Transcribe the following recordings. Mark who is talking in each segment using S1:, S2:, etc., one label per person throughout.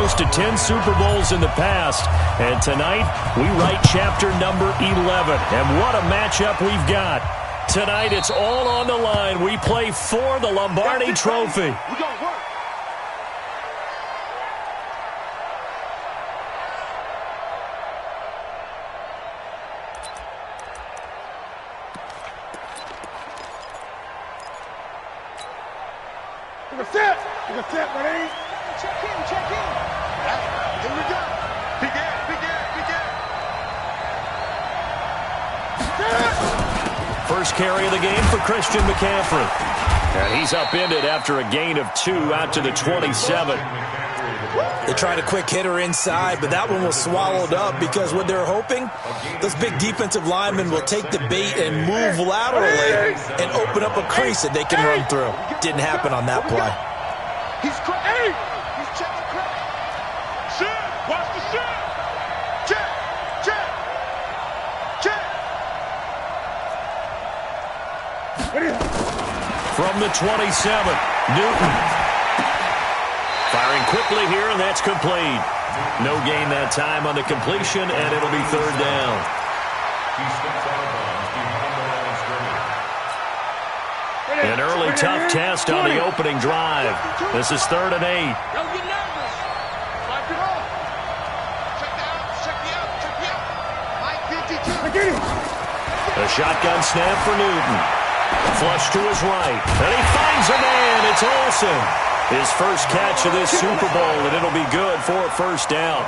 S1: hosted 10 Super Bowls in the past, and tonight we write chapter number 11. And what a matchup we've got. Tonight it's all on the line. We play for the Lombardi Trophy.
S2: Check in. Here we go. Begin.
S1: First carry of the game for Christian McCaffrey. And he's upended after a gain of 2 out to the 27.
S3: They tried a quick hitter inside, but that one was swallowed up because what they're hoping, those big defensive linemen will take the bait and move laterally and open up a crease that they can run through. Didn't happen on that play.
S2: He's cracked. He's checking crack. Shit. Watch the shit. Check.
S1: From the 27, Newton. Firing quickly here, and that's complete. No gain that time on the completion, and it'll be third down. An early tough test on the opening drive. This is 3rd and 8.
S2: Don't get nervous. Wipe it off. Check me out. Mike 52.
S1: A shotgun snap for Newton. Flush to his right. And he finds a man. It's Olsen. His first catch of this Super Bowl, and it'll be good for a first down.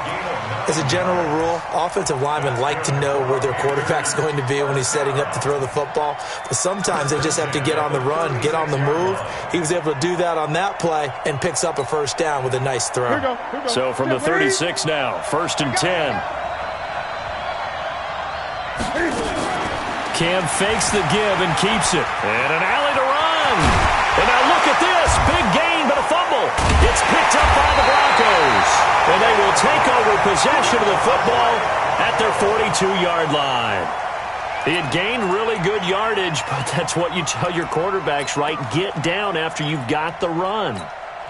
S3: As a general rule, offensive linemen like to know where their quarterback's going to be when he's setting up to throw the football. But sometimes they just have to get on the run, get on the move. He was able to do that on that play and picks up a first down with a nice throw.
S2: Here we go.
S1: So from the 36 now, 1st and 10. Cam fakes the give and keeps it. And an alley to run. And now look at this. Big gain, but a fumble. It's picked up by the Broncos. And they will take over possession of the football at their 42-yard line. He had gained really good yardage, but that's what you tell your quarterbacks, right? Get down after you've got the run.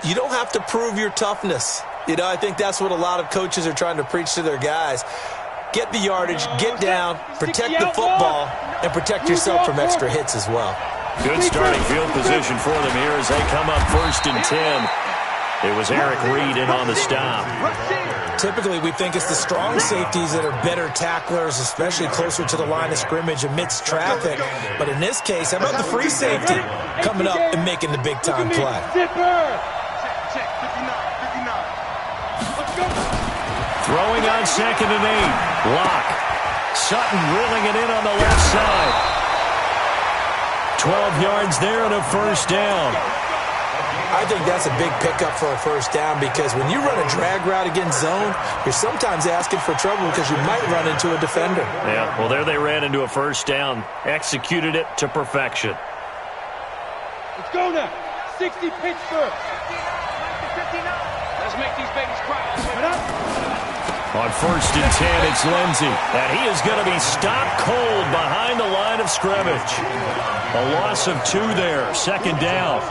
S3: You don't have to prove your toughness. I think that's what a lot of coaches are trying to preach to their guys. Get the yardage, get down, protect the football, and protect yourself from extra hits as well.
S1: Good starting field position for them here as they come up 1st and 10. It was Eric Reed in on the stop.
S3: Typically, we think it's the strong safeties that are better tacklers, especially closer to the line of scrimmage amidst traffic. But in this case, how about the free safety coming up and making the big-time play?
S1: Throwing on 2nd and 8. Lock. Sutton reeling it in on the left side. 12 yards there and a first down.
S3: I think that's a big pickup for a first down because when you run a drag route against zone, you're sometimes asking for trouble because you might run into a defender.
S1: Yeah, well, there they ran into a first down. Executed it to perfection.
S2: Let's go now. 60 Pittsburgh. 59. Let's make these babies cry.
S1: On 1st and 10, it's Lindsey. And he is going to be stopped cold behind the line of scrimmage. A loss of 2 there. 2nd down.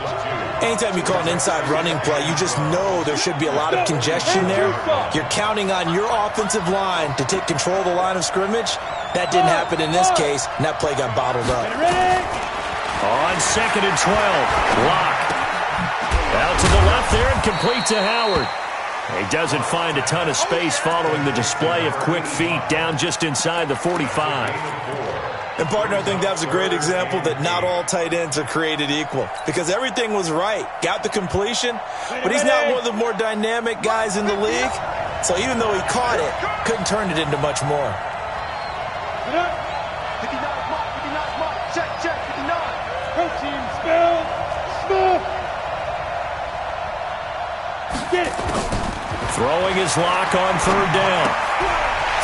S3: Anytime you call an inside running play, you just know there should be a lot of congestion there. You're counting on your offensive line to take control of the line of scrimmage. That didn't happen in this case, and that play got bottled up.
S1: On 2nd and 12, Lock. Out to the left there and complete to Howard. He doesn't find a ton of space following the display of quick feet down just inside the 45.
S3: And, partner, I think that was a great example that not all tight ends are created equal because everything was right. Got the completion, but he's not one of the more dynamic guys in the league. So even though he caught it, couldn't turn it into much more.
S2: 59 mark. Check. 59. Protein spell. Smooth. Get it.
S1: Throwing his Lock on 3rd down.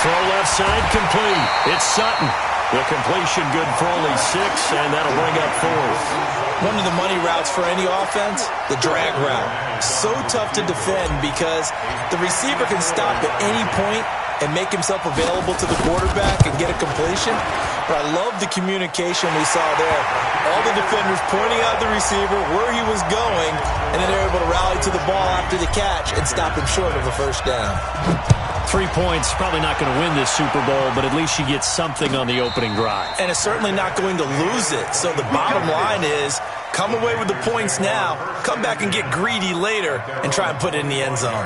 S1: Throw left side complete. It's Sutton. The completion good for only 6, and that'll bring up 4th.
S3: One of the money routes for any offense, the drag route. So tough to defend because the receiver can stop at any point and make himself available to the quarterback and get a completion. But I love the communication we saw there. All the defenders pointing out the receiver, where he was going, and then they're able to rally to the ball after the catch and stop him short of a first down.
S1: 3 points, probably not going to win this Super Bowl, but at least you get something on the opening drive.
S3: And it's certainly not going to lose it. So the bottom line is, come away with the points now, come back and get greedy later, and try and put it in the end zone.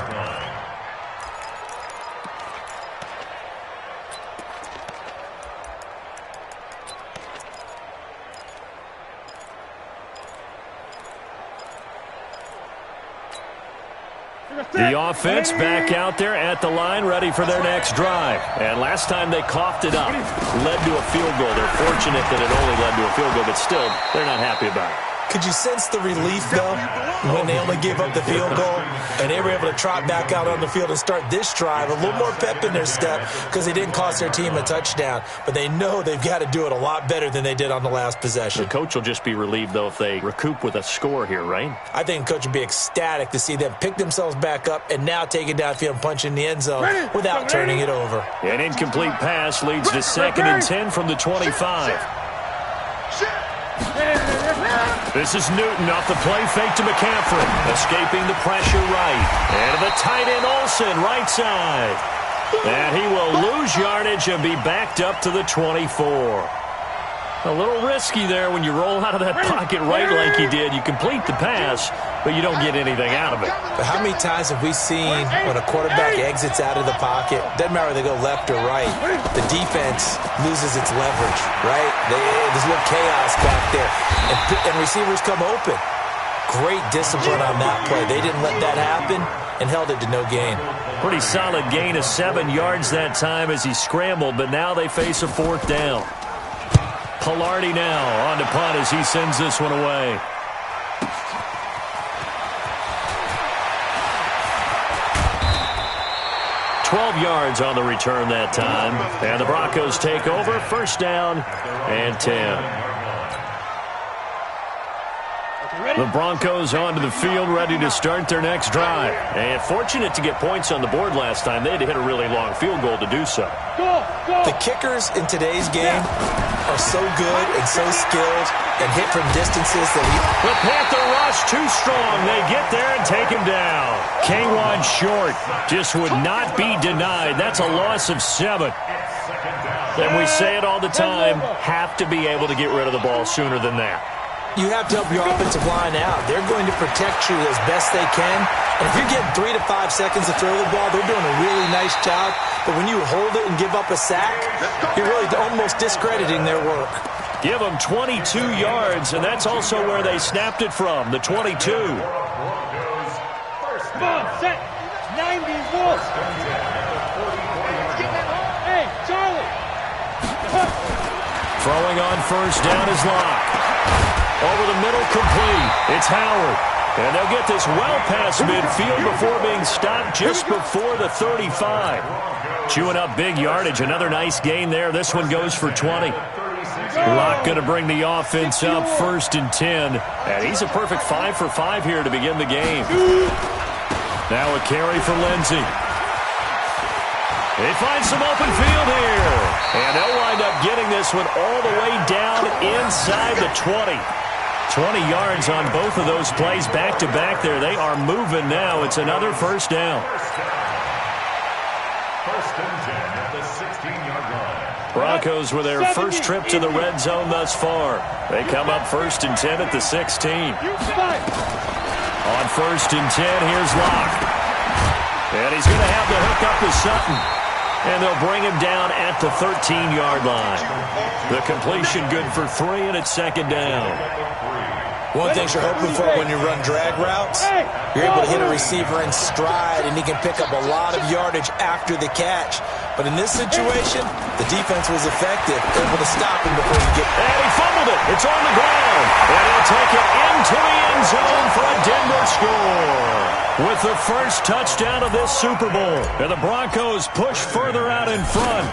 S1: The offense back out there at the line, ready for their next drive. And last time they coughed it up, led to a field goal. They're fortunate that it only led to a field goal, but still, they're not happy about it.
S3: Could you sense the relief, though, when they only gave up the field goal and they were able to trot back out on the field and start this drive? A little more pep in their step because they didn't cost their team a touchdown. But they know they've got to do it a lot better than they did on the last possession.
S1: The coach will just be relieved, though, if they recoup with a score here, right?
S3: I think the coach would be ecstatic to see them pick themselves back up and now take it downfield and punch in the end zone without turning it over.
S1: An incomplete pass leads to 2nd and 10 from the 25. This is Newton off the play fake to McCaffrey. Escaping the pressure right. And the tight end Olsen right side. And he will lose yardage and be backed up to the 24. A little risky there when you roll out of that pocket right like he did. You complete the pass, but you don't get anything out of it.
S3: But how many times have we seen when a quarterback exits out of the pocket, doesn't matter whether they go left or right, the defense loses its leverage, right? There's a little chaos back there, and receivers come open. Great discipline on that play. They didn't let that happen and held it to no gain.
S1: Pretty solid gain of 7 yards that time as he scrambled, but now they face a 4th down. Pilardi now on to punt as he sends this one away. $12 yards on the return that time. And the Broncos take over. 1st down and 10. The Broncos onto the field, ready to start their next drive. And fortunate to get points on the board last time. They had to hit a really long field goal to do so.
S3: The kickers in today's game are so good and so skilled and hit from distances that
S1: The Panther rush too strong. They get there and take him down. K1 short. Just would not be denied. That's a loss of 7. And we say it all the time, have to be able to get rid of the ball sooner than that.
S3: you have to help your offensive line out. They're going to protect you as best they can. And if you're getting 3 to 5 seconds to throw the ball, they're doing a really nice job. But when you hold it and give up a sack, you're really almost discrediting their work.
S1: Give them 22 yards, and that's also where they snapped it from, the 22.
S2: Come on, set. 90 wolves. Hey, Charlie.
S1: Throwing on first down is Locke. Over the middle, complete. It's Howard. And they'll get this well past midfield before being stopped just before the 35. Chewing up big yardage. Another nice gain there. This one goes for 20. Locke going to bring the offense up, 1st and 10. And he's a perfect 5 for 5 here to begin the game. Now a carry for Lindsey. They find some open field here. And they'll wind up getting this one all the way down inside the 20. 20 yards on both of those plays back-to-back there. They are moving now. It's another first down.
S4: 1st and 10 at the 16-yard line.
S1: Broncos with their first trip to the red zone thus far. They come up 1st and 10 at the 16. On 1st and 10, here's Locke. And he's going to have the hook up to Sutton. And they'll bring him down at the 13-yard line. The completion good for 3, and it's 2nd down.
S3: One thing you're hoping for when you run drag routes, you're able to hit a receiver in stride, and he can pick up a lot of yardage after the catch. But in this situation, the defense was effective, able to stop him before he gets.
S1: And he fumbled it. It's on the ground. And he'll take it into the end zone for a Denver score. With the first touchdown of this Super Bowl. And the Broncos push further out in front.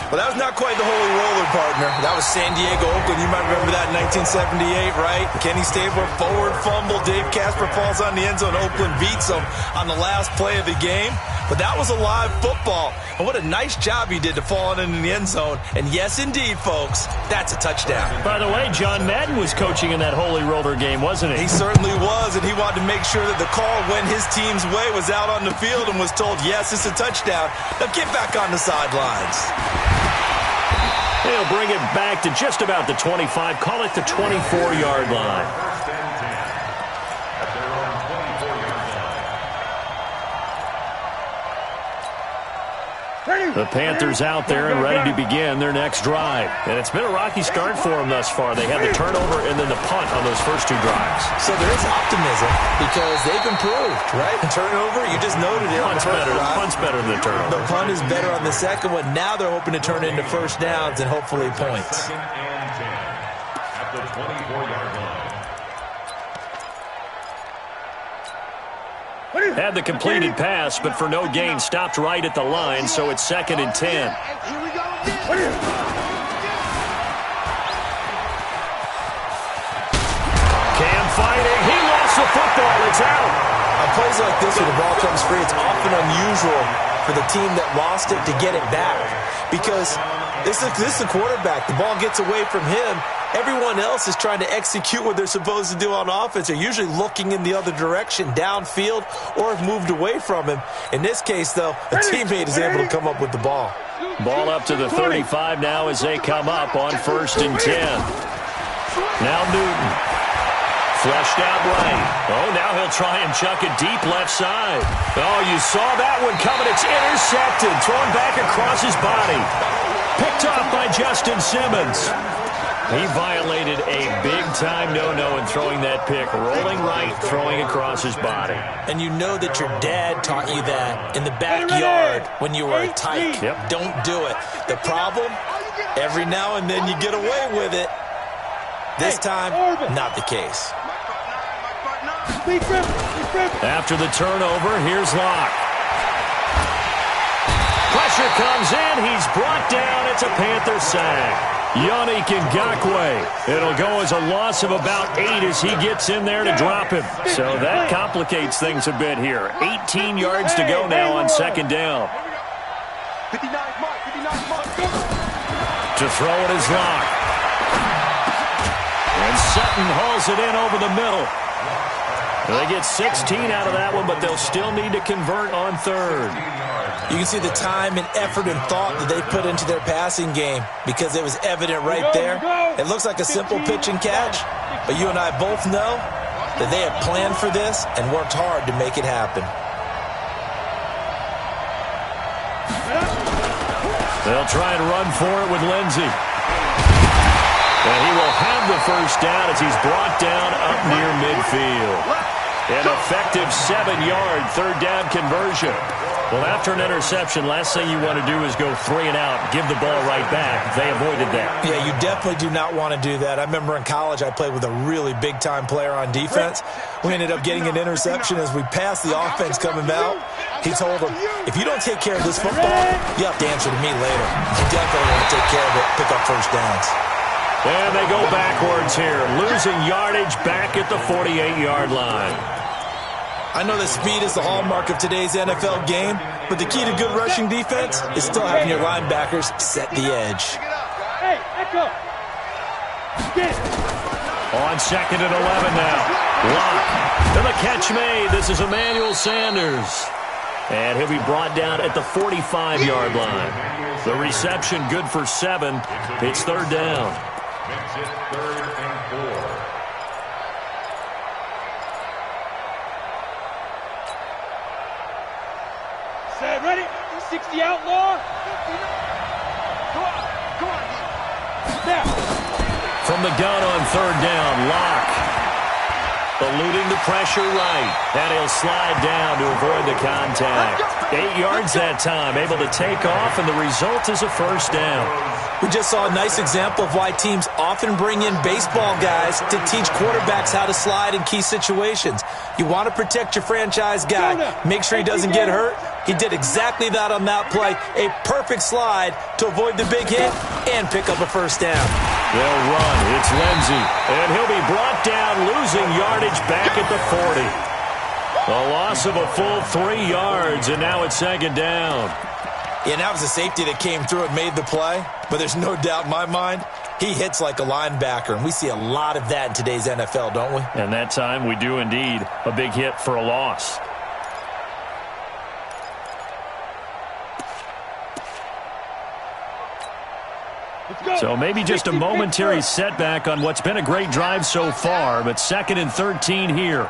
S3: Well, that was not quite the holy roller, partner. That was San Diego, Oakland. You might remember that in 1978, right? Kenny Stabler, forward fumble. Dave Casper falls on the end zone. Oakland beats him on the last play of the game. But that was a live football. And what a nice job he did to fall in the end zone. And yes, indeed, folks, that's a touchdown.
S1: By the way, John Madden was coaching in that holy roller game, wasn't he?
S3: He certainly was, and he wanted to make sure that the call went his team's way, was out on the field and was told, yes, it's a touchdown. Now get back on the sidelines.
S1: He'll bring it back to just about the 25. Call it the 24-yard line.
S4: First and 10 at their own 24-yard line.
S1: The Panthers out there and ready to begin their next drive. And it's been a rocky start for them thus far. They had the turnover and then the punt on those first two drives.
S3: So there is optimism because they've improved, right? The turnover, you just noted it.
S1: Punt's better than the turnover.
S3: The punt is better on the second one. Now they're hoping to turn it into first downs and hopefully points.
S4: Second and 10 at the 24-yard line.
S1: Had the completed pass, but for no gain, stopped right at the line, so it's second and 10.
S2: Here we go again.
S1: Cam fighting. He lost the football. It's out.
S3: On plays like this where the ball comes free, it's often unusual for the team that lost it to get it back because this is the quarterback. The ball gets away from him. Everyone else is trying to execute what they're supposed to do on offense. They're usually looking in the other direction, downfield, or have moved away from him. In this case, though, a teammate is able to come up with the ball.
S1: Ball up to the 35 now as they come up on first and 10. Now Newton. Fleshed out right. Oh, now he'll try and chuck it deep left side. Oh, you saw that one coming. It's intercepted. Thrown back across his body. Picked off by Justin Simmons. He violated a big-time no-no in throwing that pick. Rolling right, throwing across his body.
S3: And you know that your dad taught you that in the backyard when you were a tyke.
S1: Yep.
S3: Don't do it. The problem, every now and then you get away with it. This time, not the case.
S1: After the turnover, here's Locke. Pressure comes in. He's brought down. It's a Panther sack. Yannick Ngakoue. It'll go as a loss of about 8 as he gets in there to drop him. So that complicates things a bit here. 18 yards to go now on second down.
S2: 59 mark.
S1: To throw it is Locke. And Sutton hauls it in over the middle. They get 16 out of that one, but they'll still need to convert on third.
S3: You can see the time and effort and thought that they put into their passing game because it was evident right there. It looks like a simple pitch and catch, but you and I both know that they have planned for this and worked hard to make it happen.
S1: They'll try and run for it with Lindsey. And he will have the first down as he's brought down up near midfield. An effective 7-yard third down conversion. Well, after an interception, last thing you want to do is go 3 and out, give the ball right back. They avoided that.
S3: Yeah, you definitely do not want to do that. I remember in college I played with a really big-time player on defense. We ended up getting an interception as we passed the offense coming out. He told him, if you don't take care of this football, you have to answer to me later. You definitely want to take care of it, pick up first downs.
S1: And they go backwards here, losing yardage back at the 48-yard line.
S3: I know that speed is the hallmark of today's NFL game, but the key to good rushing defense is still having your linebackers set the edge.
S2: Hey, echo.
S1: On second and 11 now. Locke. And the catch made. This is Emmanuel Sanders. And he'll be brought down at the 45-yard line. The reception good for 7. It's third down.
S4: Makes it third and 4.
S2: Set, ready? 60 outlaw. Go on. Now.
S1: From the gun on third down, Locke. Eluding the pressure right. And he'll slide down to avoid the contact. 8 yards that time, able to take off, and the result is a first down.
S3: We just saw a nice example of why teams often bring in baseball guys to teach quarterbacks how to slide in key situations. You want to protect your franchise guy. Make sure he doesn't get hurt. He did exactly that on that play. A perfect slide to avoid the big hit and pick up a first down.
S1: They'll run. It's Lindsey. And he'll be brought down, losing yardage back at the 40. A loss of a full 3 yards, and now it's second down.
S3: Yeah, and that was a safety that came through and made the play. But there's no doubt in my mind, he hits like a linebacker. And we see a lot of that in today's NFL, don't we?
S1: And that time we do indeed. A big hit for a loss. So maybe just a momentary setback on what's been a great drive so far, but 2nd and 13 here.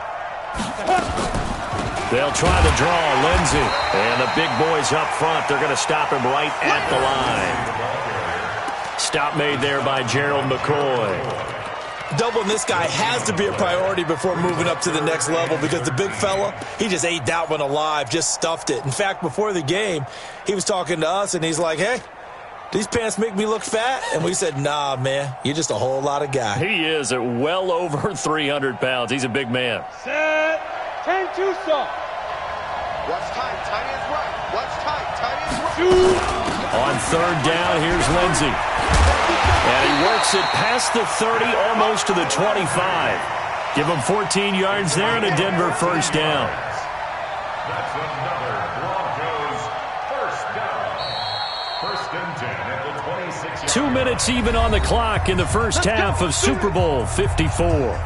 S1: They'll try the draw, Lindsey. And the big boys up front, they're going to stop him right at the line. Stop made there by Gerald McCoy.
S3: Doubling this guy has to be a priority before moving up to the next level because the big fella, he just ate that one alive, just stuffed it. In fact, before the game, he was talking to us, and he's like, hey, these pants make me look fat? And we said, nah, man, you're just a whole lot of guy.
S1: He is at well over 300 pounds. He's a big man.
S2: Set. 10-2 stop. What's tight? Tight is right. What's tight? Tight is right.
S1: On 3rd down, here's Lindsey. And he works it past the 30, almost to the 25. Give him 14 yards there and a Denver first down.
S4: That's another Broncos first down. 1st and 10 at the 26.
S1: 2 minutes even on the clock in the first half of Super Bowl 54.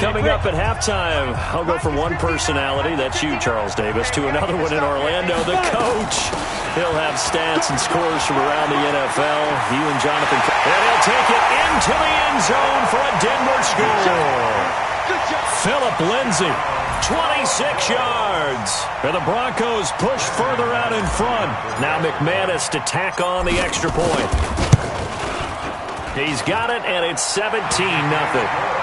S1: Coming up at halftime, I'll go from one personality, that's you, Charles Davis, to another one in Orlando, the coach. He'll have stats and scores from around the NFL. You and Jonathan. And he'll take it into the end zone for a Denver score. Philip Lindsey, 26 yards. And the Broncos push further out in front. Now McManus to tack on the extra point. He's got it, and it's 17-0.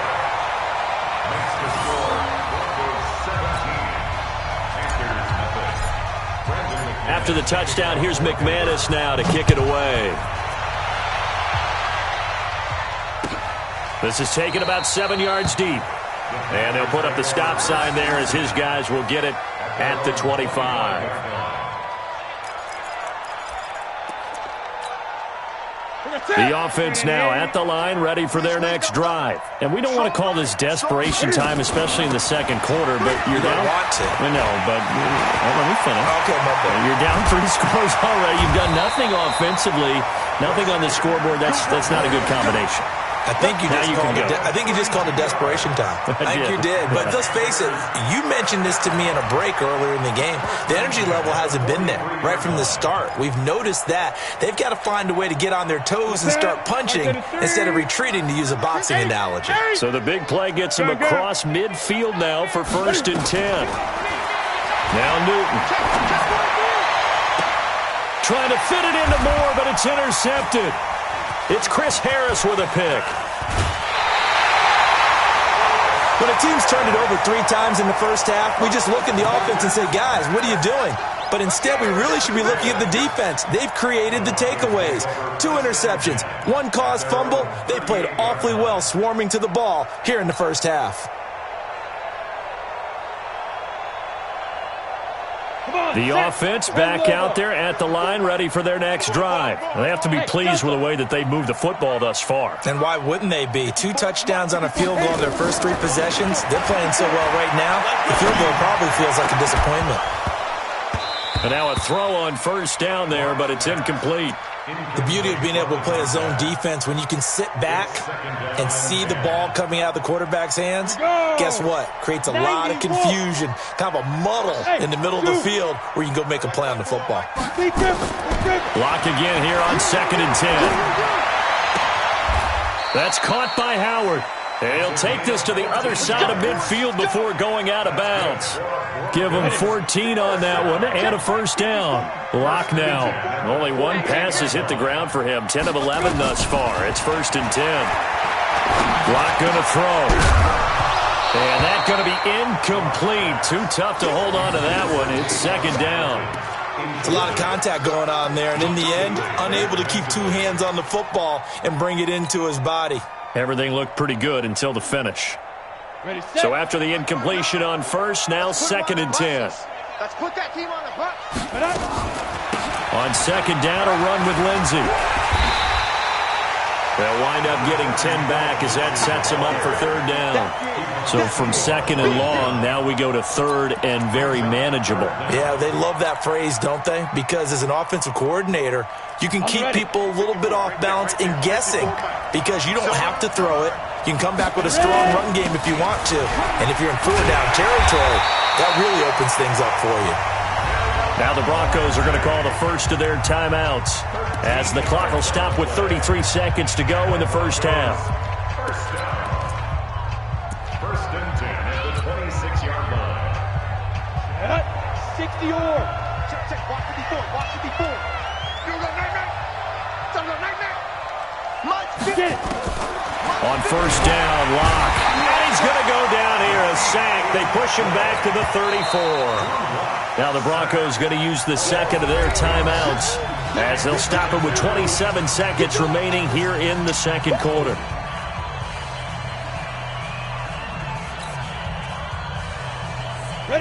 S1: After the touchdown, here's McManus now to kick it away. This is taken about 7 yards deep. And they'll put up the stop sign there as his guys will get it at the 25. The offense now at the line, ready for their next drive. And we don't want to call this desperation time, especially in the second quarter, but you're down.
S3: Want to.
S1: No, but let me finish.
S3: Okay, my bad.
S1: You're down 3 scores already. You've done nothing offensively, nothing on the scoreboard. That's not a good combination.
S3: I think you just called it desperation time. I think you did. But let's face it, you mentioned this to me in a break earlier in the game. The energy level hasn't been there right from the start. We've noticed that. They've got to find a way to get on their toes and start punching instead of retreating, to use a boxing analogy.
S1: So the big play gets him across midfield now for 1st and 10. Now Newton. Trying to fit it into Moore, but it's intercepted. It's Chris Harris with a pick.
S3: When a team's turned it over 3 times in the first half, we just look at the offense and say, guys, what are you doing? But instead, we really should be looking at the defense. They've created the takeaways. 2 interceptions, 1 caused fumble. They played awfully well swarming to the ball here in the first half.
S1: The offense back out there at the line, ready for their next drive. They have to be pleased with the way that they've moved the football thus far.
S3: And why wouldn't they be? 2 touchdowns on a field goal in their first 3 possessions. They're playing so well right now, the field goal probably feels like a disappointment.
S1: And now a throw on 1st down there, but it's incomplete.
S3: The beauty of being able to play a zone defense, when you can sit back and see the ball coming out of the quarterback's hands, guess what? Creates a lot of confusion, kind of a muddle in the middle of the field where you can go make a play on the football.
S1: Block again here on 2nd and 10. That's caught by Howard. And he'll take this to the other side of midfield before going out of bounds. Give him 14 on that one and a first down. Lock now. Only 1 pass has hit the ground for him. 10 of 11 thus far. It's 1st and 10. Lock going to throw. And that's going to be incomplete. Too tough to hold on to that one. It's 2nd down.
S3: It's a lot of contact going on there. And in the end, unable to keep 2 hands on the football and bring it into his body.
S1: Everything looked pretty good until the finish. So after the incompletion on first, now 2nd and 10.
S2: Let's put that team on the bus.
S1: On 2nd down, a run with Lindsey. They'll wind up getting 10 back as that sets them up for 3rd down. So from 2nd and long, now we go to 3rd and very manageable.
S3: Yeah, they love that phrase, don't they? Because as an offensive coordinator, you can keep people a little bit off balance and guessing because you don't have to throw it. You can come back with a strong run game if you want to. And if you're in 4-down territory, that really opens things up for you.
S1: Now the Broncos are going to call the first of their timeouts as the clock will stop with 33 seconds to go in the first half.
S4: First down. 1st and 10 at the 26-yard line.
S2: 60 or. Check. Walk 54. Walk 54. Get it.
S1: On 1st down, Locke. And he's going to go down here, a sack. They push him back to the 34. Now the Broncos going to use the 2nd of their timeouts as they'll stop it with 27 seconds remaining here in the 2nd quarter.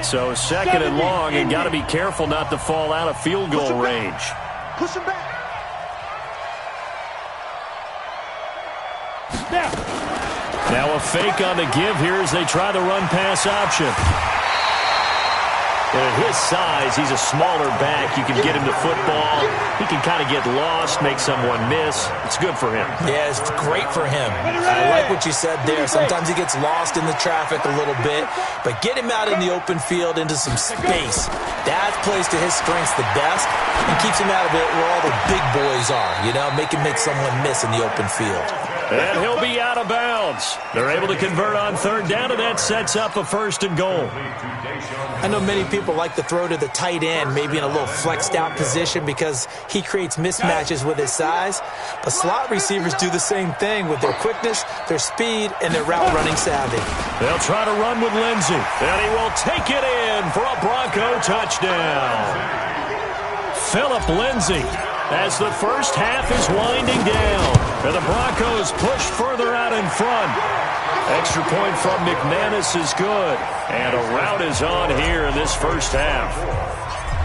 S1: So 2nd and long, and got to be careful not to fall out of field goal range.
S2: Push him back.
S1: Now a fake on the give here as they try the run-pass option. At his size, he's a smaller back. You can get him to football. He can kind of get lost, make someone miss. It's good for him.
S3: Yeah, it's great for him. I like what you said there. Sometimes he gets lost in the traffic a little bit, but get him out in the open field into some space. That plays to his strengths the best and keeps him out of it where all the big boys are, you know, make someone miss in the open field.
S1: And he'll be out of bounds. They're able to convert on 3rd down, and that sets up a 1st and goal.
S3: I know many people like to throw to the tight end, maybe in a little flexed out position because he creates mismatches with his size. But slot receivers do the same thing with their quickness, their speed, and their route running savvy.
S1: They'll try to run with Lindsey, and he will take it in for a Bronco touchdown. Phillip Lindsey as the first half is winding down. And the Broncos push further out in front. Extra point from McManus is good. And a route is on here in this first half.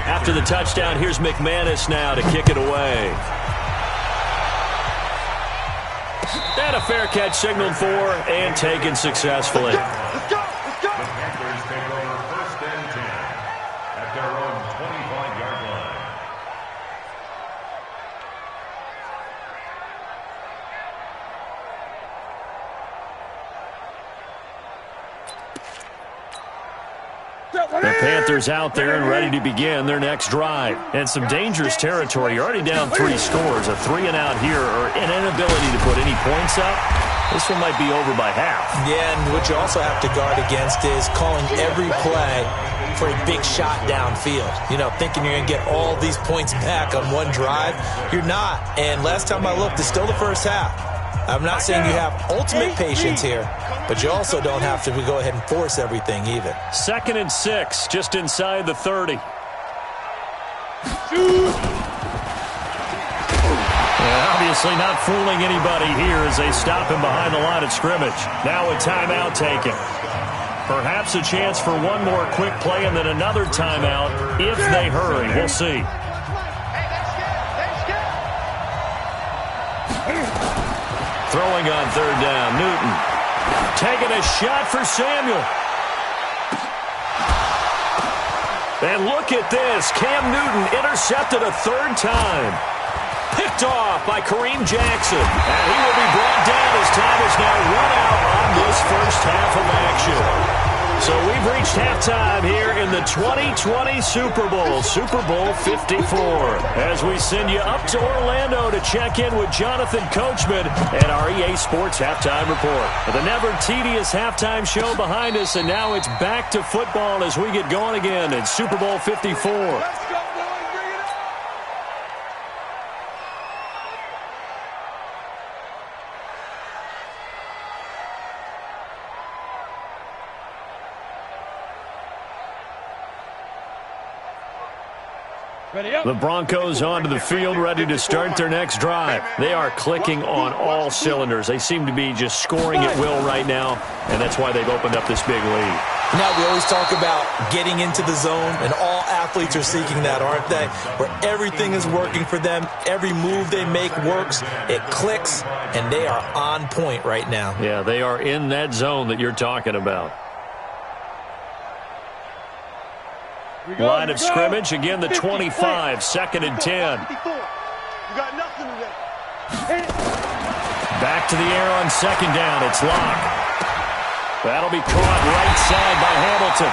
S1: After the touchdown, here's McManus now to kick it away. And a fair catch signaled for and taken successfully.
S2: Let's go.
S4: The Panthers take over 1st and 10 at their own 25-yard line.
S1: The Panthers out there and ready to begin their next drive. And some dangerous territory. You're already down 3 scores. A 3-and-out here or an inability to put any points up. This one might be over by half.
S3: Yeah, and what you also have to guard against is calling every play for a big shot downfield. You know, thinking you're going to get all these points back on one drive. You're not. And last time I looked, it's still the first half. I'm not saying you have ultimate patience here, but you also don't have to go ahead and force everything either.
S1: 2nd and 6, just inside the 30. Obviously not fooling anybody here as they stop him behind the line of scrimmage. Now a timeout taken. Perhaps a chance for one more quick play and then another timeout if they hurry. We'll see. Throwing on 3rd down, Newton. Taking a shot for Samuel. And look at this. Cam Newton intercepted a 3rd time. Picked off by Kareem Jackson. And he will be brought down as time is now run out on this first half of action. So we've reached halftime here in the 2020 Super Bowl, Super Bowl 54. As we send you up to Orlando to check in with Jonathan Coachman and our EA Sports Halftime Report. The never tedious halftime show behind us, and now it's back to football as we get going again in Super Bowl 54. The Broncos onto the field, ready to start their next drive. They are clicking on all cylinders. They seem to be just scoring at will right now, and that's why they've opened up this big lead.
S3: Now, we always talk about getting into the zone, and all athletes are seeking that, aren't they? Where everything is working for them. Every move they make works. It clicks, and they are on point right now.
S1: Yeah, they are in that zone that you're talking about. Line of scrimmage, again the 25, 2nd and 10.
S2: You got nothing today.
S1: Back to the air on 2nd down. It's Locke. That'll be caught right side by Hamilton.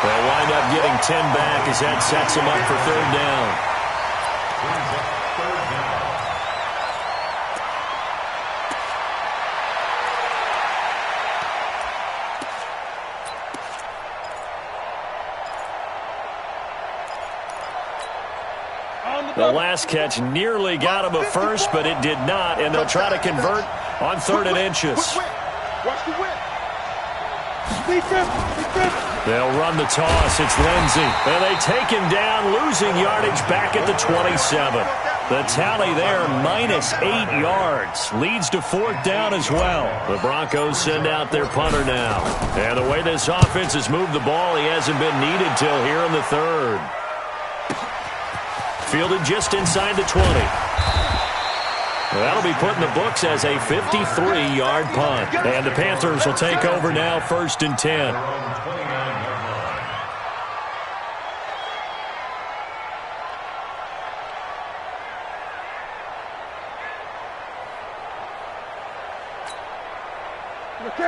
S1: They'll wind up getting 10 back as that sets them up for 3rd down. The last catch nearly got him a first, but it did not, and they'll try to convert on 3rd and inches.
S2: Watch the whip.
S1: They'll run the toss. It's Lindsey. And they take him down, losing yardage back at the 27. The tally there, -8 yards. Leads to 4th down as well. The Broncos send out their punter now. And the way this offense has moved the ball, he hasn't been needed till here in the 3rd. Fielded just inside the 20. That'll be put in the books as a 53-yard punt. And the Panthers will take over now, 1st and 10.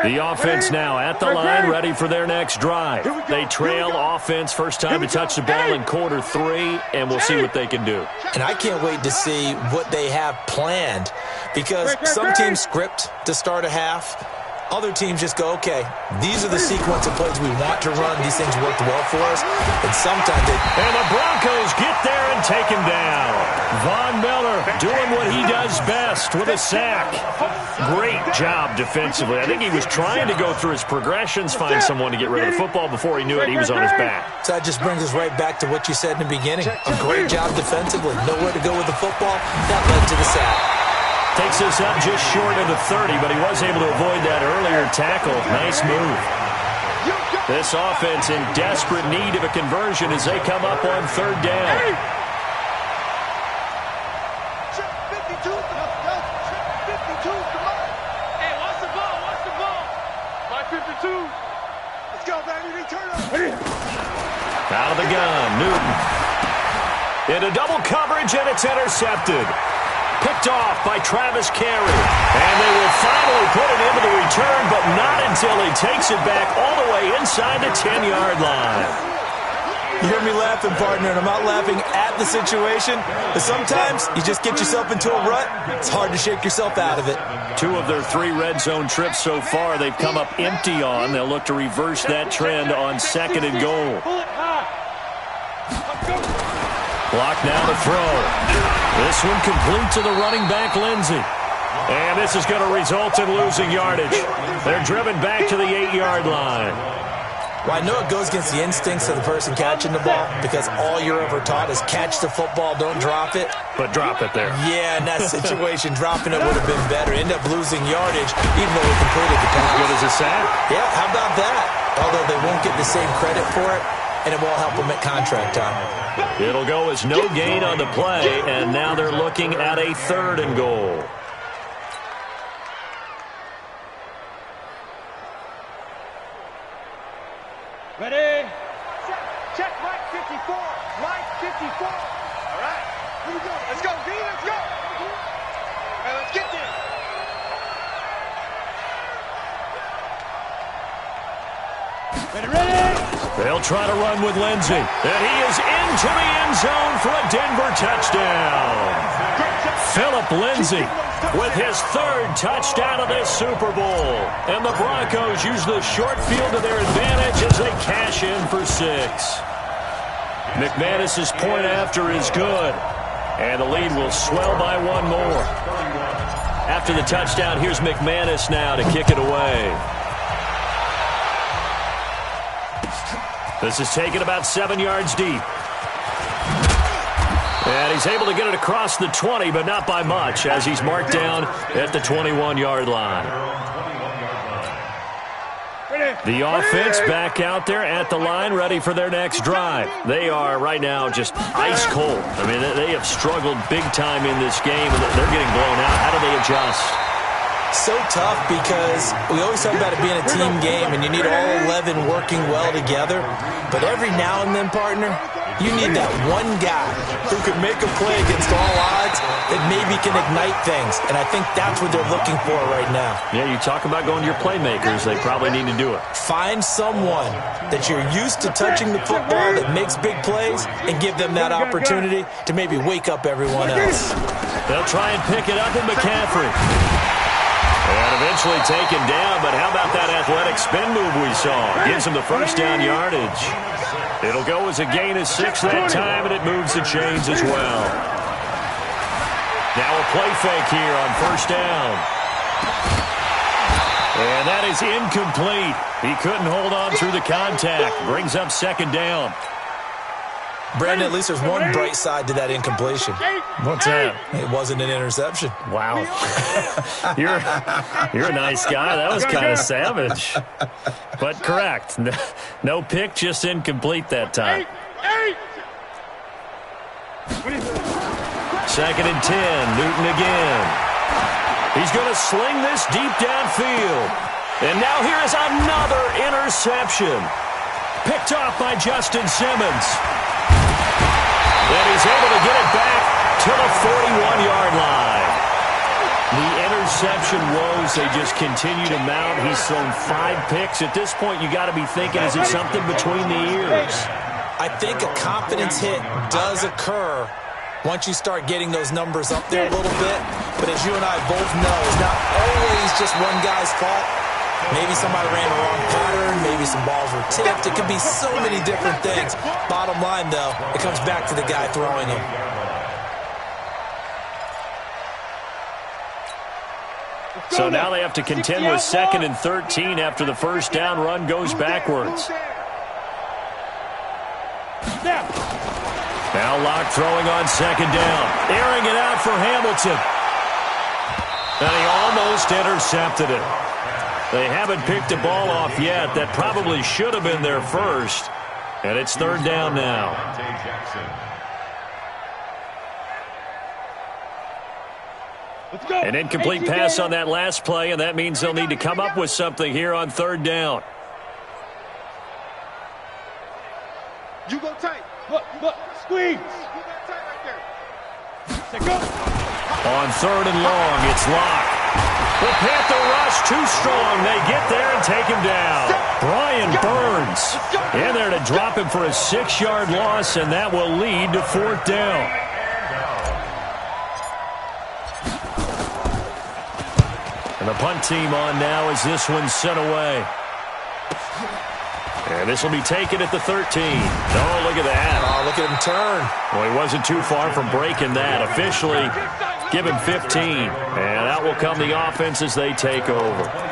S1: The offense now at the line, ready for their next drive. They trail offense, first time to touch the ball in quarter 3, and we'll see what they can do.
S3: And I can't wait to see what they have planned, because some teams script to start a half. Other teams just go, okay, these are the sequence of plays we want to run. These things worked well for us. And sometimes they...
S1: And the Broncos get there and take him down. Von Miller doing what he does best with a sack. Great job defensively. I think he was trying to go through his progressions, find someone to get rid of the football. Before he knew it, he was on his back.
S3: So that just brings us right back to what you said in the beginning. A great job defensively. Nowhere to go with the football. That led to the sack.
S1: Takes us up just short of the 30, but he was able to avoid that earlier tackle. Nice move. This offense in desperate need of a conversion as they come up on 3rd down.
S2: Check 52. Check 52. Come on. Hey, watch the ball. Watch the ball. My 52. Let's go, baby. Return up.
S1: Out of the gun, Newton. Into double coverage, and it's intercepted. Picked off by Travis Carey. And they will finally put it into the return, but not until he takes it back all the way inside the 10-yard line.
S3: You hear me laughing, partner, and I'm not laughing at the situation, but sometimes you just get yourself into a rut. It's hard to shake yourself out of it.
S1: 2 of their 3 red zone trips so far, they've come up empty on. They'll look to reverse that trend on 2nd and goal. Clock now to throw. This one complete to the running back, Lindsey. And this is going to result in losing yardage. They're driven back to the 8-yard line.
S3: Well, I know it goes against the instincts of the person catching the ball, because all you're ever taught is catch the football, don't drop it.
S1: But drop it there.
S3: Yeah, in that situation, dropping it would have been better. End up losing yardage, even though we completed the pass.
S1: Good as a sack.
S3: Yeah, how about that? Although they won't get the same credit for it, and it won't help them at contract time.
S1: It'll go as no gain on the play, and now they're looking at a 3rd and goal.
S2: Ready? Check right 54. Right 54. All right. Here we go. Let's go, B. Let's go. All right, let's get there. Ready?
S1: They'll try to run with Lindsey. And he is into the end zone for a Denver touchdown. Philip Lindsey with his 3rd touchdown of this Super Bowl. And the Broncos use the short field to their advantage as they cash in for 6. McManus's point after is good. And the lead will swell by 1 more. After the touchdown, here's McManus now to kick it away. This is taken about 7 yards deep. And he's able to get it across the 20, but not by much, as he's marked down at the 21-yard line. The offense back out there at the line, ready for their next drive. They are right now just ice cold. I mean, they have struggled big time in this game, and they're getting blown out. How do they adjust?
S3: So tough because we always talk about it being a team game, and you need all 11 working well together. But every now and then, partner, you need that one guy who could make a play against all odds that maybe can ignite things. And I think that's what they're looking for right now.
S1: Yeah, you talk about going to your playmakers. They probably need to do it.
S3: Find someone that you're used to touching the football that makes big plays and give them that opportunity to maybe wake up everyone else.
S1: They'll try and pick it up in McCaffrey. And eventually taken down, but how about that athletic spin move we saw? Gives him the first down yardage. It'll go as a gain of 6 that time, and it moves the chains as well. Now a play fake here on first down. And that is incomplete. He couldn't hold on through the contact. Brings up second down.
S3: Brandon, at least there's one bright side to that incompletion.
S1: What's that?
S3: It wasn't an interception.
S1: Wow. You're a nice guy. That was kind of savage. But correct. No pick, just incomplete that time. Second and 10. Newton again. He's going to sling this deep downfield. And now here is another interception. Picked off by Justin Simmons. And he's able to get it back to the 41-yard line. The interception woes, they just continue to mount. He's thrown 5 picks. At this point, you got to be thinking, is it something between the ears?
S3: I think a confidence hit does occur once you start getting those numbers up there a little bit. But as you and I both know, it's not always just one guy's fault. Maybe somebody ran the wrong pattern. Maybe some balls were tipped. It could be so many different things. Bottom line, though, it comes back to the guy throwing them.
S1: So now they have to contend with 2nd and 13 after the first down run goes backwards. Now Locke throwing on second down. Airing it out for Hamilton. And he almost intercepted it. They haven't picked a ball off yet. That probably should have been their first. And it's third down now. An incomplete pass on that last play, and that means they'll need to come up with something here on third down.
S2: You go tight. Look, squeeze. You got tight right there. Go.
S1: On third and long, it's Locke. The Panther rush too strong. They get there and take him down. Brian Burns in there to drop him for a 6-yard loss, and that will lead to fourth down. And the punt team on now as this one's sent away. And this will be taken at the 13. Oh, look at that.
S3: Oh, look at him turn.
S1: Well, he wasn't too far from breaking that. Officially, give him 15. And out will come the offense as they take over.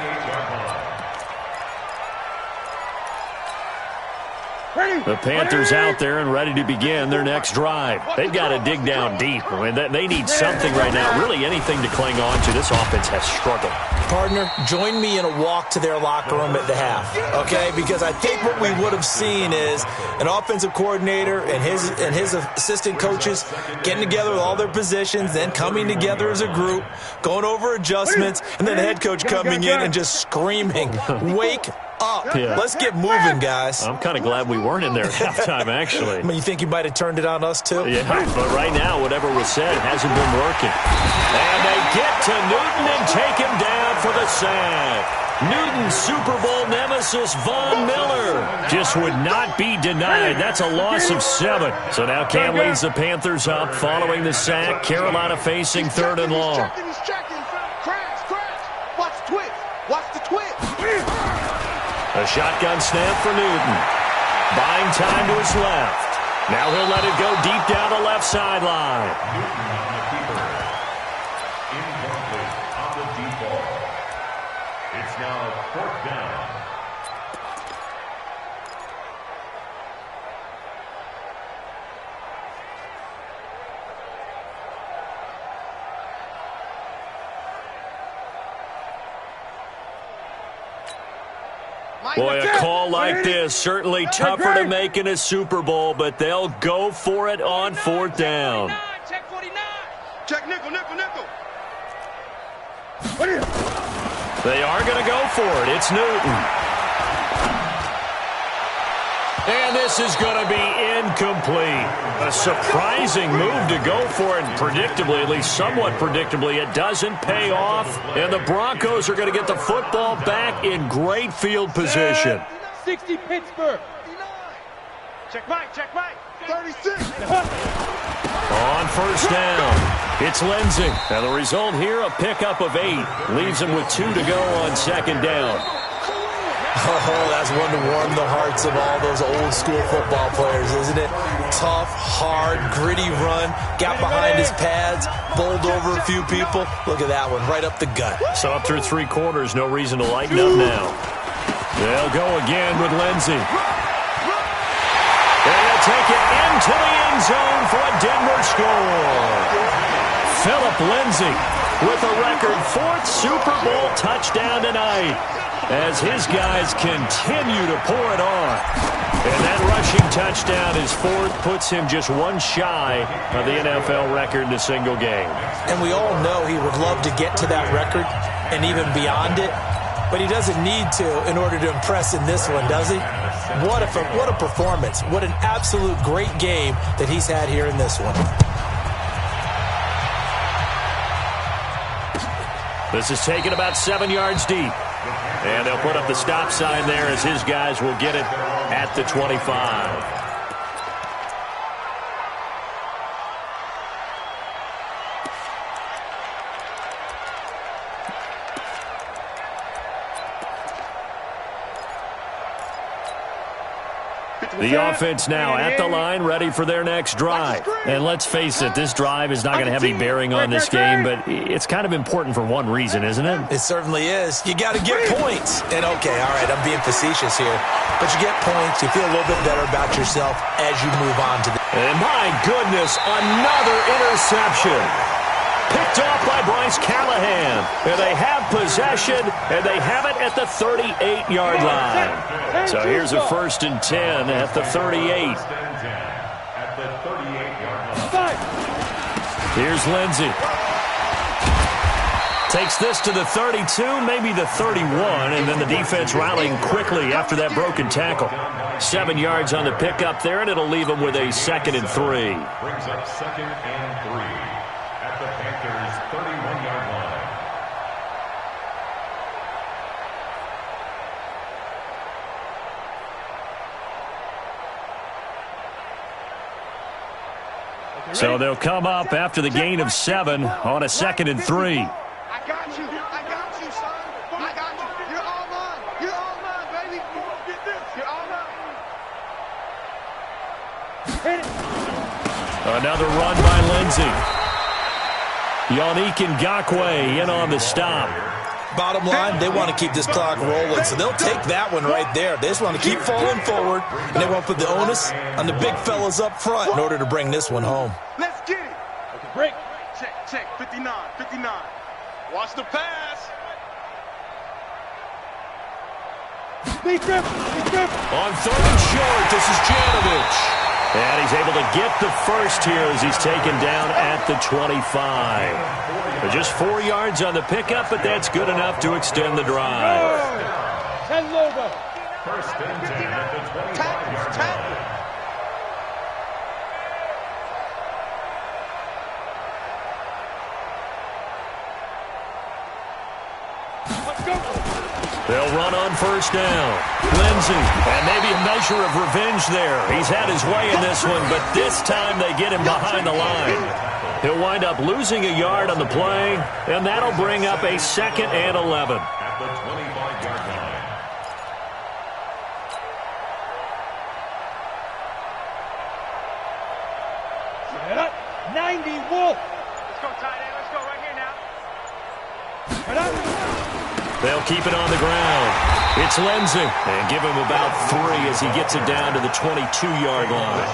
S1: The Panthers out there and ready to begin their next drive. They've got to dig down deep. I mean, they need something right now, really anything to cling on to. This offense has struggled.
S3: Partner, join me in a walk to their locker room at the half, okay? Because I think what we would have seen is an offensive coordinator and his assistant coaches getting together with all their positions, then coming together as a group, going over adjustments, and then the head coach coming in and just screaming, "Wake up.
S1: Yeah.
S3: Let's get moving, guys."
S1: I'm kind of glad we weren't in there at halftime, actually.
S3: I mean, you think you might have turned it on us, too?
S1: Yeah, but right now, whatever was said hasn't been working. And they get to Newton and take him down for the sack. Newton's Super Bowl nemesis, Von Miller, just would not be denied. That's a loss of 7. So now Cam leads the Panthers up following the sack. Carolina facing third and long.
S2: He's checking. Crash. Watch the twist. Watch the twist.
S1: A shotgun snap for Newton. Buying time to his left. Now he'll let it go deep down the left sideline.
S4: Incomplete on the deep ball. It's now fourth down.
S1: Boy, a call like this, certainly tougher to make in a Super Bowl, but they'll go for it on fourth down.
S2: Check 49. Check nickel.
S1: They are going to go for it. It's Newton. And this is going to be incomplete. A surprising move to go for it. Predictably, at least somewhat predictably, it doesn't pay off. And the Broncos are going to get the football back in great field position.
S2: 60 Pittsburgh. Check Mike. 36.
S1: On first down, it's Lindsey. And the result here, a pickup of 8. Leaves him with 2 to go on second down.
S3: Oh, that's one to warm the hearts of all those old school football players, isn't it? Tough, hard, gritty run. Got behind his pads, bowled over a few people. Look at that one, right up the gut.
S1: So up through 3 quarters, no reason to lighten up now. They'll go again with Lindsey. They'll take it into the end zone for a Denver score. Phillip Lindsay with a record 4th Super Bowl touchdown tonight, as his guys continue to pour it on. And that rushing touchdown is 4th, puts him just 1 shy of the NFL record in a single game.
S3: And we all know he would love to get to that record and even beyond it, but he doesn't need to in order to impress in this one, does he? What a performance. What an absolute great game that he's had here in this one.
S1: This is taken about 7 yards deep. And they'll put up the stop sign there as his guys will get it at the 25. The offense now at the line, ready for their next drive. And let's face it, this drive is not going to have any bearing on this game, but it's kind of important for one reason, isn't it?
S3: It certainly is. You got to get points. And okay, all right, I'm being facetious here, but you get points, you feel a little bit better about yourself as you move on to the...
S1: And my goodness, another interception. Picked off by Bryce Callahan. And they have possession, and they have it at the 38-yard line. So here's a 1st and 10 at the 38. Here's Lindsey. Takes this to the 32, maybe the 31, and then the defense rallying quickly after that broken tackle. 7 yards on the pickup there, and it'll leave them with a 2nd and 3.
S4: Brings up 2nd and 3 at the Panthers' 31-yard line.
S1: So they'll come up after the gain of 7 on a 2nd and 3.
S2: I got you, son. I got you. You're all mine. You're all mine, baby. Get this. You're all mine.
S1: Another run by Lindsey. Yannick Ngakoue in on the stop.
S3: Bottom line, they want to keep this clock rolling, so they'll take that one right there. They just want to keep falling forward, and they want to put the onus on the big fellas up front in order to bring this one home.
S2: Let's get it. Break. Check. 59. Watch the pass. Big grip.
S1: On 3rd and short, this is Janovich. And he's able to get the first here as he's taken down at the 25. But just 4 yards on the pickup, but that's good enough to extend the drive.
S2: 10 logo.
S4: 1st and 10 at the 25-yard line.
S2: Let's go.
S1: They'll run on 1st down. Lindsey, and maybe a measure of revenge there. He's had his way in this one, but this time they get him behind the line. He'll wind up losing a yard on the play, and that'll bring up a 2nd and 11.
S4: At the 25-yard line.
S2: Set up. 90 Wolf. Let's go, tight end. Let's go right here now.
S1: They'll keep it on the ground. It's Lindsey. And give him about 3 as he gets it down to the 22-yard line.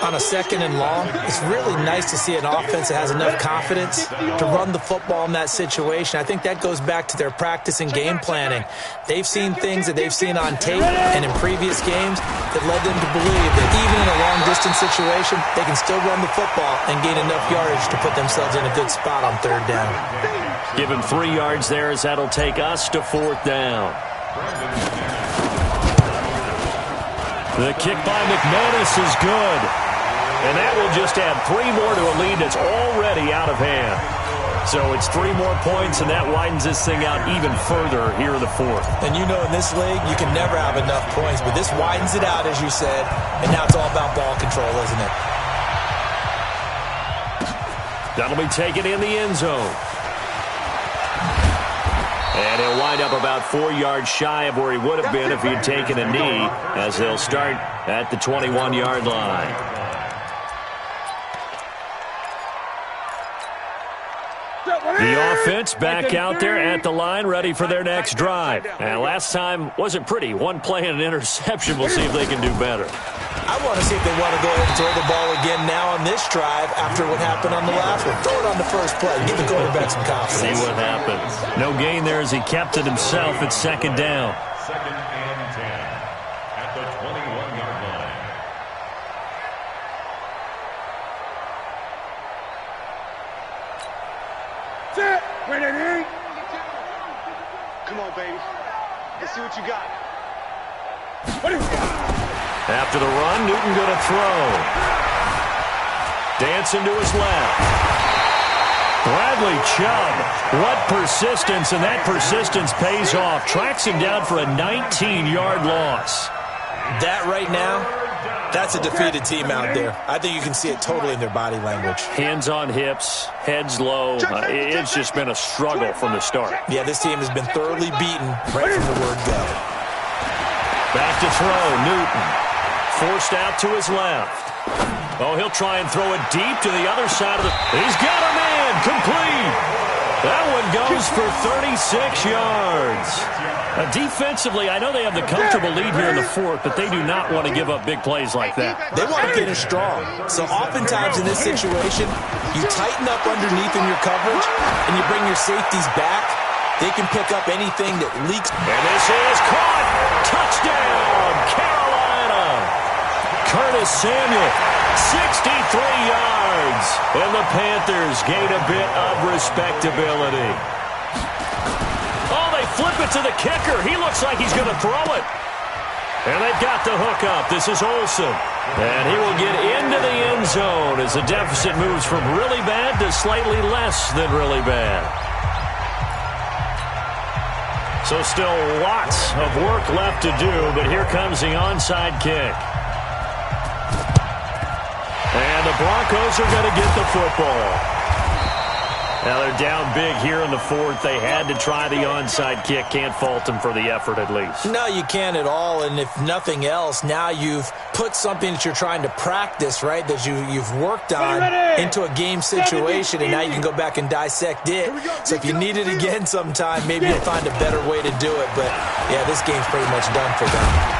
S3: On a second and long, it's really nice to see an offense that has enough confidence to run the football in that situation. I think that goes back to their practice and game planning. They've seen things that they've seen on tape and in previous games that led them to believe that even in a long-distance situation, they can still run the football and gain enough yardage to put themselves in a good spot on third down.
S1: Give him 3 yards there as that'll take us to fourth down. The kick by McManus is good. And that will just add 3 more to a lead that's already out of hand. So it's 3 more points, and that widens this thing out even further here in the fourth.
S3: And you know in this league, you can never have enough points, but this widens it out, as you said, and now it's all about ball control, isn't it?
S1: That'll be taken in the end zone. And he'll wind up about 4 yards shy of where he would have been if he had taken a knee, as they'll start at the 21-yard line. The offense back out there at the line, ready for their next drive. And last time wasn't pretty. 1 play and an interception. We'll see if they can do better.
S3: I want to see if they want to go ahead and throw the ball again now on this drive after what happened on the last one. Throw it on the first play. Give the quarterback some confidence.
S1: See what happens. No gain there as he kept it himself at second down.
S4: Second and 10 at the 21-yard line.
S2: Set. Ready. Come on, baby. Let's see what you got.
S1: After the run, Newton going to throw. Dancing to his left. Bradley Chubb. What persistence, and that persistence pays off. Tracks him down for a 19-yard loss.
S3: That right now, that's a defeated team out there. I think you can see it totally in their body language.
S1: Hands on hips, heads low. It's just been a struggle from the start.
S3: Yeah, this team has been thoroughly beaten right from the word go.
S1: Back to throw, Newton. Forced out to his left. Oh, he'll try and throw it deep to the other side of the... He's got a man! Complete! That one goes for 36 yards. Defensively, I know they have the comfortable lead here in the fourth, but they do not want to give up big plays like that.
S3: They want to finish strong. So oftentimes in this situation, you tighten up underneath in your coverage, and you bring your safeties back. They can pick up anything that leaks.
S1: And this is caught. Touchdown, Carolina. Curtis Samuel, 63 yards. And the Panthers gain a bit of respectability. Oh, they flip it to the kicker. He looks like he's going to throw it. And they've got the hook up. This is Olsen. And he will get into the end zone as the deficit moves from really bad to slightly less than really bad. So still lots of work left to do, but here comes the onside kick. And the Broncos are going to get the football. Now they're down big here in the fourth. They had to try the onside kick. Can't fault them for the effort at least.
S3: No, you can't at all. And if nothing else, now you've put something that you're trying to practice, right, that you've worked on into a game situation, and now you can go back and dissect it. So if you need it again sometime, maybe you'll find a better way to do it. But, yeah, this game's pretty much done for them.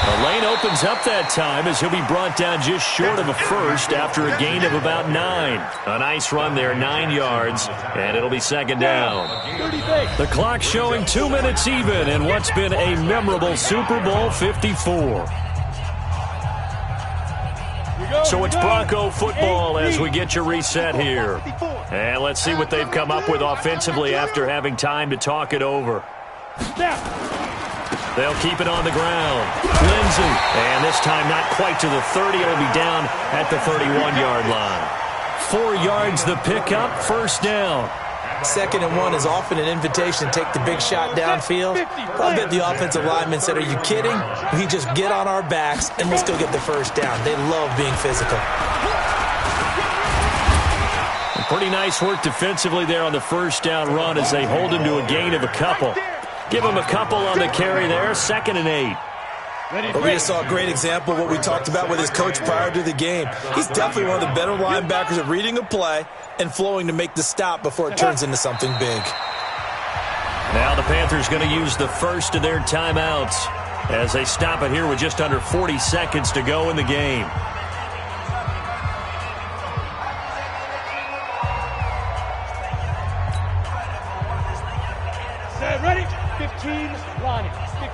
S1: The lane opens up that time as he'll be brought down just short of a first after a gain of about 9. A nice run there, 9 yards, and it'll be second down. The clock showing 2 minutes even in what's been a memorable Super Bowl 54. So it's Bronco football as we get you reset here. And let's see what they've come up with offensively after having time to talk it over. They'll keep it on the ground. Lindsey. And this time not quite to the 30. It'll be down at the 31-yard line. 4 yards the pickup, first down.
S3: 2nd and 1 is often an invitation to take the big shot downfield. I bet the offensive lineman said, are you kidding? We just get on our backs and let's go get the first down. They love being physical.
S1: Pretty nice work defensively there on the first down run as they hold him to a gain of a couple. Give him a couple on the carry there, 2nd and 8.
S3: But we just saw a great example of what we talked about with his coach prior to the game. He's definitely one of the better linebackers at reading a play and flowing to make the stop before it turns into something big.
S1: Now the Panthers going to use the first of their timeouts as they stop it here with just under 40 seconds to go in the game.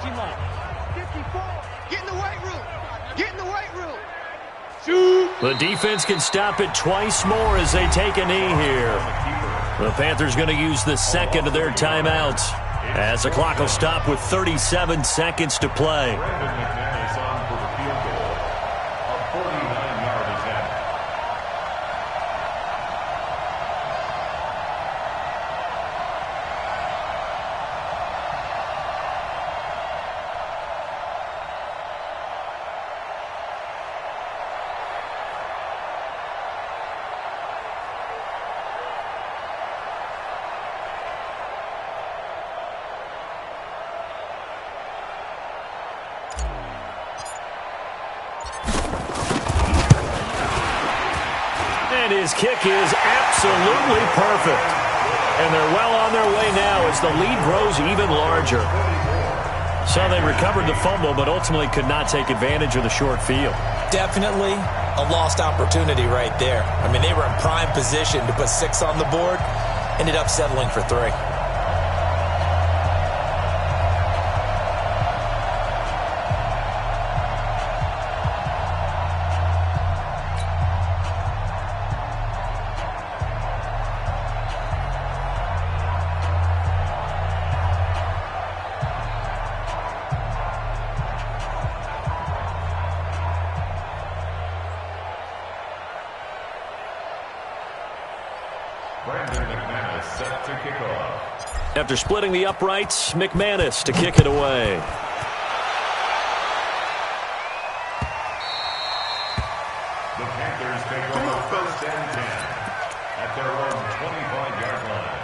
S2: stretching line. 54. Get in the weight room. Get in the weight room. Shoot.
S1: The defense can stop it twice more as they take a knee here. The Panthers going to use the second of their timeouts as the clock will stop with 37 seconds to play. And his kick is absolutely perfect. And they're well on their way now as the lead grows even larger. So they recovered the fumble, but ultimately could not take advantage of the short field.
S3: Definitely a lost opportunity right there. I mean, they were in prime position to put 6 on the board, ended up settling for 3.
S4: Set to kick off.
S1: After splitting the uprights, McManus to kick it away.
S4: The Panthers take over first and 10 at their own 25-yard line.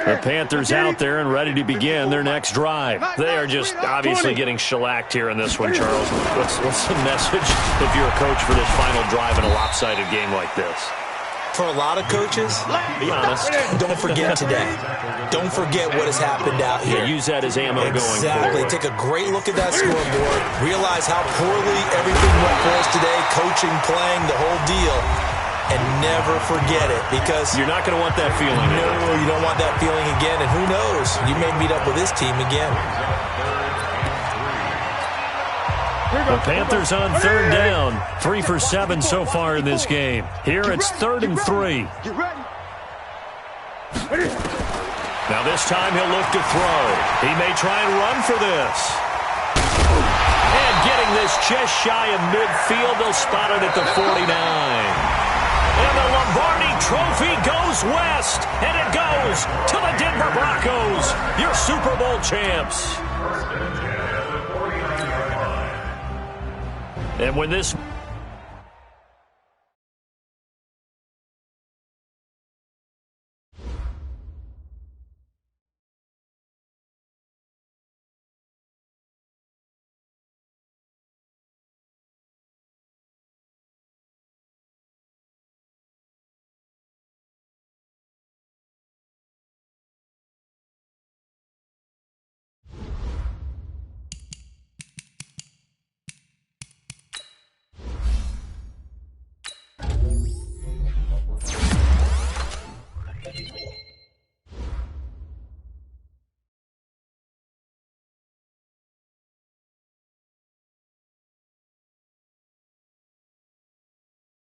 S1: The Panthers out there and ready to begin their next drive. They are just obviously getting shellacked here in this one, Charles. What's the message if you're a coach for this final drive in a lopsided game like this?
S3: For a lot of coaches,
S1: Be honest.
S3: don't forget today. Don't forget what has happened out here.
S1: Yeah, use that as ammo going
S3: Exactly.
S1: forward.
S3: Take a great look at that scoreboard. Realize how poorly everything went for us today. Coaching, playing, the whole deal. And never forget it, because
S1: You're not going to want that feeling.
S3: no, you don't want that feeling again. And who knows? You may meet up with this team again.
S1: The Panthers on third down. 3 for 7 so far in this game. Here it's 3rd and 3.
S2: Get ready.
S1: Now this time he'll look to throw. He may try and run for this. And getting this just shy of midfield, they'll spot it at the 49. And the Lombardi Trophy goes west, and it goes to the Denver Broncos, your Super Bowl champs. And when this